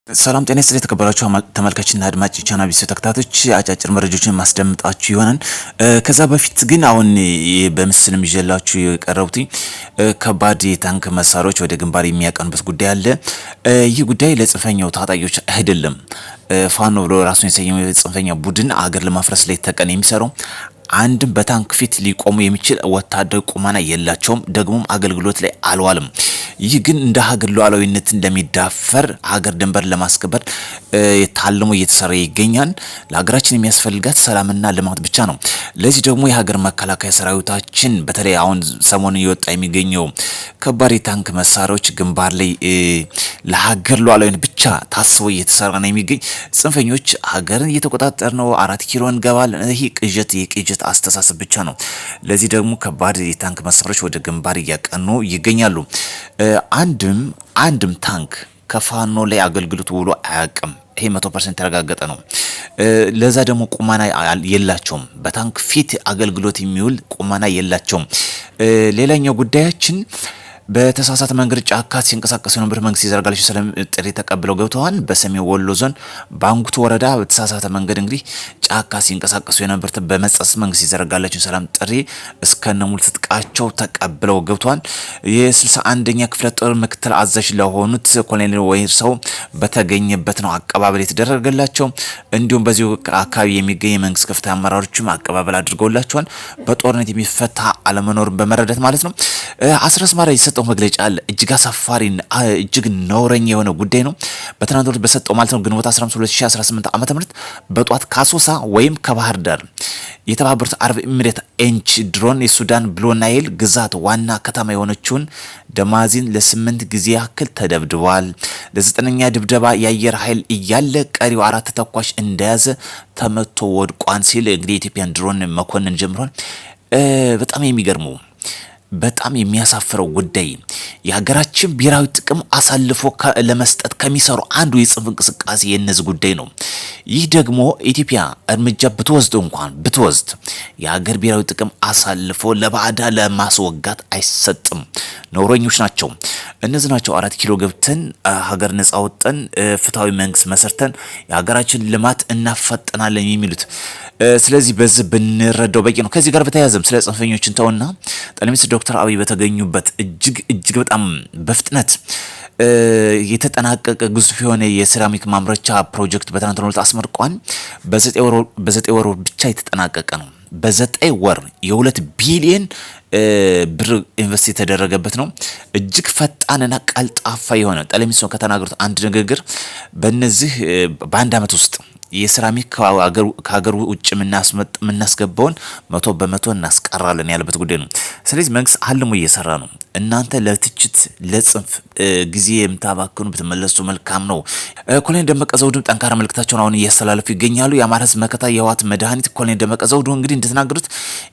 ሰላም ጤና ይስጥልኝ የተከበራችሁ ተመልካችና አድማጭ ቻናል ቢስ ተከታታዮች አጫጭር መረጃዎችን ማስደምጣችሁ ይሆናል። ከዛ በፊት ግን አሁን በምስልም ይዤላችሁ የቀረቡት ከባድ የታንክ መሳሪያዎች ወደ ግንባር የሚያቀኑበት ጉዳይ አለ። ይህ ጉዳይ ለጽንፈኛው ታጣቂዎች አይደለም። ፋኖ ብሎ ራሱን የሰየመው የጽንፈኛ ቡድን አገር ለማፍረስ ላይ ተቀን የሚሰራው አንድም በታንክ ፊት ሊቆሙ የሚችል ወታደራዊ ቁመና የላቸውም፣ ደግሞም አገልግሎት ላይ አልዋልም። ይህ ግን እንደ ሀገር ሉዓላዊነትን ለሚዳፈር ሀገር ድንበር ለማስከበር ታልሞ እየተሰራ ይገኛል። ለሀገራችን የሚያስፈልጋት ሰላምና ልማት ብቻ ነው። ለዚህ ደግሞ የሀገር መከላከያ ሰራዊታችን በተለይ አሁን ሰሞኑን እየወጣ የሚገኘው ከባድ የታንክ መሳሪያዎች ግንባር ላይ ለሀገር ሉዓላዊነት ብቻ ታስቦ እየተሰራ ነው የሚገኝ። ጽንፈኞች ሀገርን እየተቆጣጠር ነው፣ 4 ኪሎ እንገባለን። ይህ የቅዠት አስተሳሰብ ብቻ ነው። ለዚህ ደግሞ ከባድ የታንክ መሳሪያዎች ወደ ግንባር እያቀኑ ይገኛሉ። አንድም ታንክ ከፋኖ ላይ አገልግሎት ውሎ አያውቅም። ይሄ 100% ተረጋገጠ ነው። ለዛ ደግሞ ቁመና የላቸውም። በታንክ ፊት አገልግሎት የሚውል ቁመና የላቸውም። ሌላኛው ጉዳያችን በተሳሳተ መንገድ ጫካ ሲንቀሳቀሱ የነበሩ መንግስት ይዘርጋላችሁ ሰላም ጥሪ ተቀብለው ገብተዋል። በሰሜን ወሎ ዞን ባንጉት ወረዳ በተሳሳተ መንገድ እንግዲህ ጫካ ሲንቀሳቀሱ የነበሩት በመጸስ መንግስት ይዘርጋላችሁ ሰላም ጥሪ እስከነሙሉ ትጥቃቸው ተቀብለው ገብተዋል። የ61ኛ ክፍለ ጦር ምክትል አዛዥ ለሆኑት ኮሎኔል ወይርሰው በተገኘበት ነው አቀባበል የተደረገላቸው። እንዲሁም በዚሁ አካባቢ የሚገኝ የመንግስት ከፍተኛ አመራሮችም አቀባበል አድርገውላቸዋል። በጦርነት የሚፈታ አለመኖርን በመረዳት ማለት ነው። አስረስማራ የሰጠው መግለጫ አለ። እጅግ አሳፋሪ እጅግ ነውረኛ የሆነ ጉዳይ ነው። በትናንት ዕለት በሰጠው ማለት ነው ግንቦት 15 2018 ዓ.ም በጧት ካሶሳ ወይም ከባህር ዳር የተባበሩት አረብ ኤሚሬት ኤንች ድሮን የሱዳን ብሉ ናይል ግዛት ዋና ከተማ የሆነችውን ደማዚን ለ8 ጊዜ ያክል ተደብድቧል። ለ9ኛ ድብደባ የአየር ኃይል እያለ ቀሪው 4 ተኳሽ እንደያዘ ተመቶ ወድቋን ሲል እንግዲህ የኢትዮጵያን ድሮን መኮንን ጀምሯል። በጣም የሚያሳፍረው ጉዳይ የሀገራችን ብሔራዊ ጥቅም አሳልፎ ለመስጠት ከሚሰሩ አንዱ የጽንፍ እንቅስቃሴ የነዚህ ጉዳይ ነው። ይህ ደግሞ ኢትዮጵያ እርምጃ ብትወስድ የሀገር ብሔራዊ ጥቅም አሳልፎ ለባዕዳ ለማስወጋት አይሰጥም። ነውረኞች ናቸው። እነዚህ ናቸው 4 ኪሎ ገብተን ሀገር ነጻ ወጥተን ፍትሃዊ መንግስት መሰርተን የሀገራችን ልማት እናፈጥናለን የሚሉት። ስለዚህ በዚህ ብንረዳው በቂ ነው። ከዚህ ጋር በተያያዘም ስለ ጽንፈኞችን ተውና ጠቅላይ ሚኒስትር ዶክተር አብይ በተገኙበት እጅግ በጣም በፍጥነት የተጠናቀቀ ግዙፍ የሆነ የሴራሚክ ማምረቻ ፕሮጀክት በትናንትናው ዕለት አስመርቋል። በ9 ወር ብቻ የተጠናቀቀ ነው። በ9 ወር የ2 ቢሊዮን ብር ኢንቨስት የተደረገበት ነው። እጅግ ፈጣንና ቀልጣፋ የሆነ ጠቅላይ ሚኒስትሩ ከተናገሩት አንድ ንግግር በእነዚህ በአንድ ዓመት ውስጥ የሴራሚክ ከሀገር ውጭ የምናስገባውን 100% እናስቀራለን ያለበት ጉዳይ ነው። ስለዚህ መንግስት አልሞ እየሰራ ነው። እናንተ ለትችት ለጽንፍ ጊዜ የምታባክኑ ብትመለሱ መልካም ነው። ኮሎኔል ደመቀ ዘውዱ ጠንካራ መልእክታቸውን አሁን እያስተላለፉ ይገኛሉ። የአማራ ህዝብ መከታ የህወሓት መድኃኒት ኮሎኔል ደመቀ ዘውዱ እንግዲህ እንደተናገሩት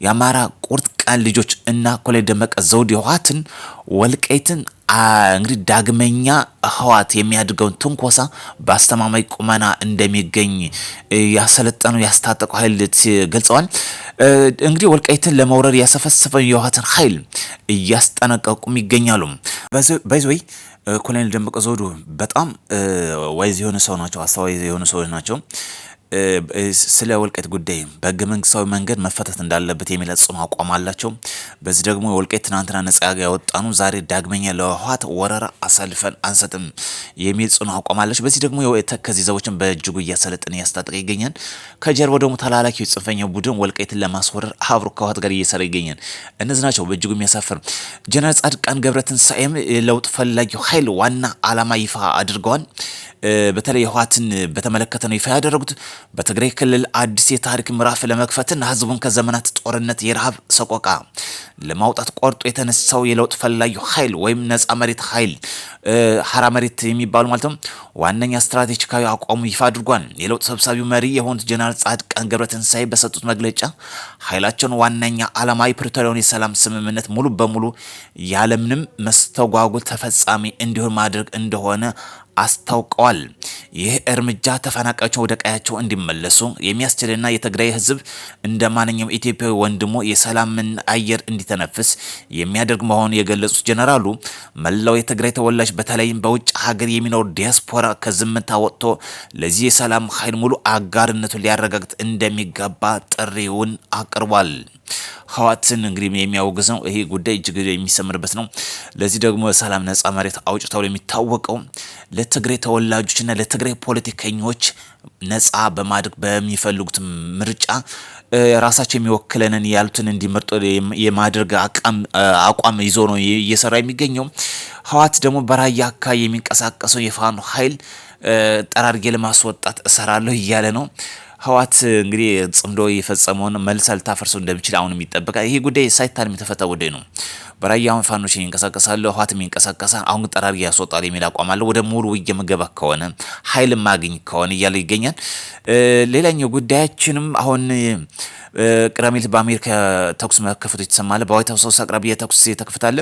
የአማራ ቁርጥ ቀን ልጆች እና ኮሎኔል ደመቀ ዘውዱ የህወሓትን ወልቃይትን እንግዲህ ዳግመኛ ህወሓት የሚያድገውን ትንኮሳ በአስተማማኝ ቁመና እንደሚገኝ ያሰለጠኑ ያስታጠቁ ኃይል ገልጸዋል። እንግዲህ ወልቃይትን ለመውረር ያሰፈሰፈው የህወሓትን ኃይል እያስጠነቀቁም ይገኛሉ። በዚህ ኮሎኔል ደመቀ ዘውዱ በጣም ዋይዝ የሆነ ሰው ናቸው፣ አስተዋይ የሆኑ ሰዎች ናቸው። ስለ ወልቃይት ጉዳይ በህገ መንግስታዊ መንገድ መፈታት እንዳለበት የሚል ጽኑ አቋም አላቸው። በዚህ ደግሞ ወልቃይት ትናንትና ነጻ ያወጣኑ ዛሬ ዳግመኛ ለህወሓት ወረራ አሳልፈን አንሰጥም የሚል ጽኑ አቋም አላቸው። በዚህ ደግሞ የተከዜ ዘቦችን በእጅጉ እያሰለጠነ ያስታጠቀ ይገኛል። ከጀርባው ደግሞ ተላላኪው ጽንፈኛው ቡድን ወልቃይትን ለማስወረር አብሮ ከህወሓት ጋር እየሰራ ይገኛል። እነዚህ ናቸው በእጅጉ የሚያሳፍር። ጀነራል ጻድቃን ገብረትንሳኤም ለውጥ ፈላጊው ኃይል ዋና ዓላማ ይፋ አድርገዋል። በተለይ ህወሓትን በተመለከተ ነው ይፋ ያደረጉት። በትግራይ ክልል አዲስ የታሪክ ምዕራፍ ለመክፈትና ህዝቡን ከዘመናት ጦርነት የረሃብ ሰቆቃ ለማውጣት ቆርጦ የተነሳው የለውጥ ፈላጊው ኃይል ወይም ነጻ መሬት ኃይል ሐራ መሬት የሚባሉ ማለት ነው ዋነኛ ስትራቴጂካዊ አቋሙ ይፋ አድርጓል። የለውጥ ሰብሳቢው መሪ የሆኑት ጀነራል ጻድቃን ገብረትንሳኤ በሰጡት መግለጫ ኃይላቸውን ዋነኛ ዓላማ የፕሪቶሪያውን የሰላም ስምምነት ሙሉ በሙሉ ያለምንም መስተጓጎል ተፈጻሚ እንዲሆን ማድረግ እንደሆነ አስታውቀዋል። ይህ እርምጃ ተፈናቃዮች ወደ ቀያቸው እንዲመለሱ የሚያስችልና የትግራይ ህዝብ እንደ ማንኛውም ኢትዮጵያዊ ወንድሞ የሰላምን አየር እንዲተነፍስ የሚያደርግ መሆኑን የገለጹት ጀነራሉ መላው የትግራይ ተወላጅ በተለይም በውጭ ሀገር የሚኖር ዲያስፖራ ከዝምታ ወጥቶ ለዚህ የሰላም ኃይል ሙሉ አጋርነቱን ሊያረጋግጥ እንደሚገባ ጥሪውን አቅርቧል። ህወሓትን እንግዲህ የሚያወግዝ ነው። ይሄ ጉዳይ እጅግ የሚሰምርበት ነው። ለዚህ ደግሞ ሰላም ነጻ መሬት አውጭ ተብሎ የሚታወቀው ለትግራይ ተወላጆችና ለትግራይ ፖለቲከኞች ነጻ በማድረግ በሚፈልጉት ምርጫ ራሳቸው የሚወክለንን ያሉትን እንዲመርጡ የማድረግ አቋም ይዞ ነው እየሰራ የሚገኘው። ህወሓት ደግሞ በራያ አካባቢ የሚንቀሳቀሰው የፋኖ ኃይል ጠራርጌ ለማስወጣት እሰራለሁ እያለ ነው። ህወሓት እንግዲህ ጽምዶ የፈጸመውን መልሳ ልታፈርሰው እንደሚችል አሁንም ይጠበቃል። ይሄ ጉዳይ ሳይታለም የተፈታ ጉዳይ ነው። በራያውን ፋኖች ይንቀሳቀሳሉ፣ ህወሓትም ይንቀሳቀሳል። አሁን ጠራርጌ ያስወጣል የሚል አቋም አለ። ወደ ሙሉ ውጊያ መገባ ከሆነ ኃይል ማግኝ ከሆነ እያለ ይገኛል። ሌላኛው ጉዳያችንም አሁን ቅዳሜ ዕለት በአሜሪካ ተኩስ መከፈቱ የተሰማለ። በዋይት ሀውስ ውስጥ አቅራቢያ ተኩስ የተከፈታለ።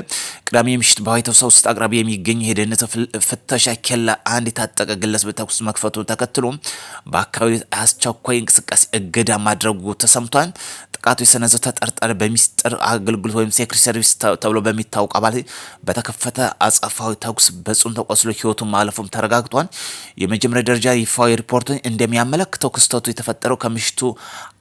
ቅዳሜ ምሽት በዋይት ሀውስ ውስጥ አቅራቢያ የሚገኝ የደህንነት ፍተሻ ኬላ አንድ የታጠቀ ግለሰብ ተኩስ መክፈቱ ተከትሎ በአካባቢው አስቸኳይ እንቅስቃሴ እገዳ ማድረጉ ተሰምቷል። ጥቃቱ የሰነዘረው ተጠርጣሪ በሚስጥር አገልግሎት ወይም ሴክሬት ሰርቪስ ተብሎ በሚታወቅ አባል በተከፈተ አጸፋዊ ተኩስ በጽኑ ተቆስሎ ህይወቱን ማለፉም ተረጋግጧል። የመጀመሪያ ደረጃ ይፋዊ ሪፖርት እንደሚያመለክተው ክስተቱ የተፈጠረው ከምሽቱ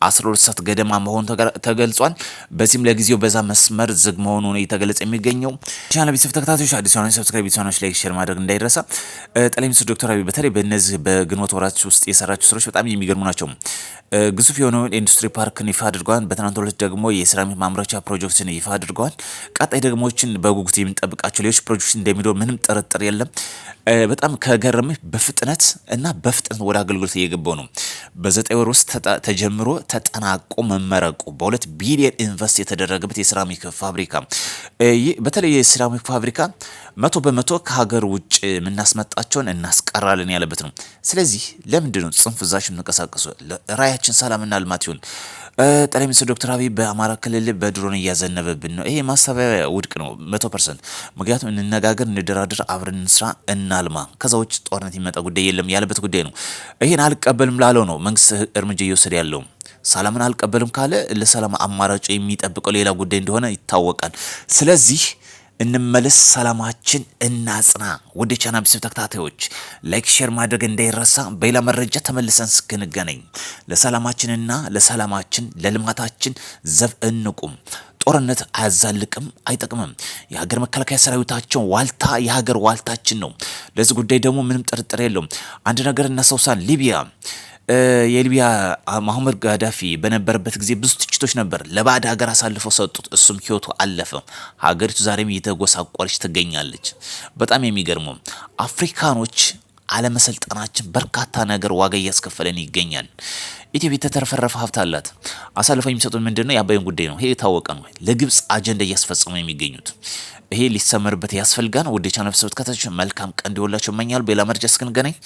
12 ሰዓት ገደማ መሆኑ ተገልጿል። በዚህም ለጊዜው በዛ መስመር ዝግ መሆኑ ነው የተገለጸ የሚገኘው። ቻናል ቤተሰብ ተከታታዮች አዲስ ሆነ ሰብስክራይብ ቢሆናችሁ ላይክ ሼር ማድረግ እንዳይረሳ። ጠቅላይ ሚኒስትር ዶክተር አብይ በተለይ በእነዚህ በግንቦት ወራት ውስጥ የሰራቸው ስራዎች በጣም የሚገርሙ ናቸው። ግዙፍ የሆነውን ኢንዱስትሪ ፓርክን ይፋ አድርገዋል። በትናንት ዕለት ደግሞ የሴራሚክ ማምረቻ ፕሮጀክትን ይፋ አድርገዋል። ቀጣይ ደግሞችን በጉጉት የምንጠብቃቸው ሌሎች ፕሮጀክቶች እንደሚኖሩ ምንም ጥርጥር የለም። በጣም ከገረመኝ በፍጥነት ወደ አገልግሎት እየገባው ነው። በ9 ወር ውስጥ ተጀምሮ ተጠናቆ መመረቁ በ2 ቢሊዮን ኢንቨስት የተደረገበት የሴራሚክ ፋብሪካ በተለይ የሴራሚክ ፋብሪካ 100% ከሀገር ውጭ የምናስመጣቸውን እናስቀራለን ያለበት ነው። ስለዚህ ለምንድን ነው ጽንፍ ይዛችሁ እንቀሳቀሱ? ራያችን ሰላምና ልማት ይሁን። ጠቅላይ ሚኒስትር ዶክተር አብይ በአማራ ክልል በድሮን እያዘነበብን ነው። ይሄ ማሳቢያ ውድቅ ነው 100%። ምክንያቱም እንነጋገር፣ እንደራደር፣ አብረን እንስራ፣ እናልማ፣ ከዛ ውጭ ጦርነት የሚመጣ ጉዳይ የለም ያለበት ጉዳይ ነው። ይሄን አልቀበልም ላለው ነው መንግስት እርምጃ እየወሰደ ያለው። ሰላምን አልቀበልም ካለ ለሰላም አማራጭ የሚጠብቀው ሌላ ጉዳይ እንደሆነ ይታወቃል። ስለዚህ እንመለስ፣ ሰላማችን እናጽና። ወደ ቻናል ቤተሰብ ተከታታዮች ላይክ ሼር ማድረግ እንዳይረሳ። በሌላ መረጃ ተመልሰን እስክንገናኝ ለሰላማችንና ለሰላማችን ለልማታችን ዘብ እንቁም። ጦርነት አያዛልቅም፣ አይጠቅምም። የሀገር መከላከያ ሰራዊታችን ዋልታ የሀገር ዋልታችን ነው። ለዚህ ጉዳይ ደግሞ ምንም ጥርጥር የለውም። አንድ ነገር እናስታውሳለን። የሊቢያ መሐመድ ጋዳፊ በነበረበት ጊዜ ብዙ ትችቶች ነበር። ለባዕድ ሀገር አሳልፈው ሰጡት፣ እሱም ህይወቱ አለፈ። ሀገሪቱ ዛሬም እየተጎሳቆለች ትገኛለች። በጣም የሚገርመው አፍሪካኖች አለመሰልጠናችን በርካታ ነገር ዋጋ እያስከፈለን ይገኛል። ኢትዮጵያ የተተረፈረፈ ሀብት አላት። አሳልፈው የሚሰጡት ምንድነው? የአባይን ጉዳይ ነው። ይሄ የታወቀ ነው። ለግብጽ አጀንዳ እያስፈጸሙ የሚገኙት ይሄ ሊሰመርበት ያስፈልጋል። ወደ ቻናል ሰብስክራይብ መልካም ቀን እንዲወላችሁ እመኛለሁ። በሌላ መረጃ እስክንገናኝ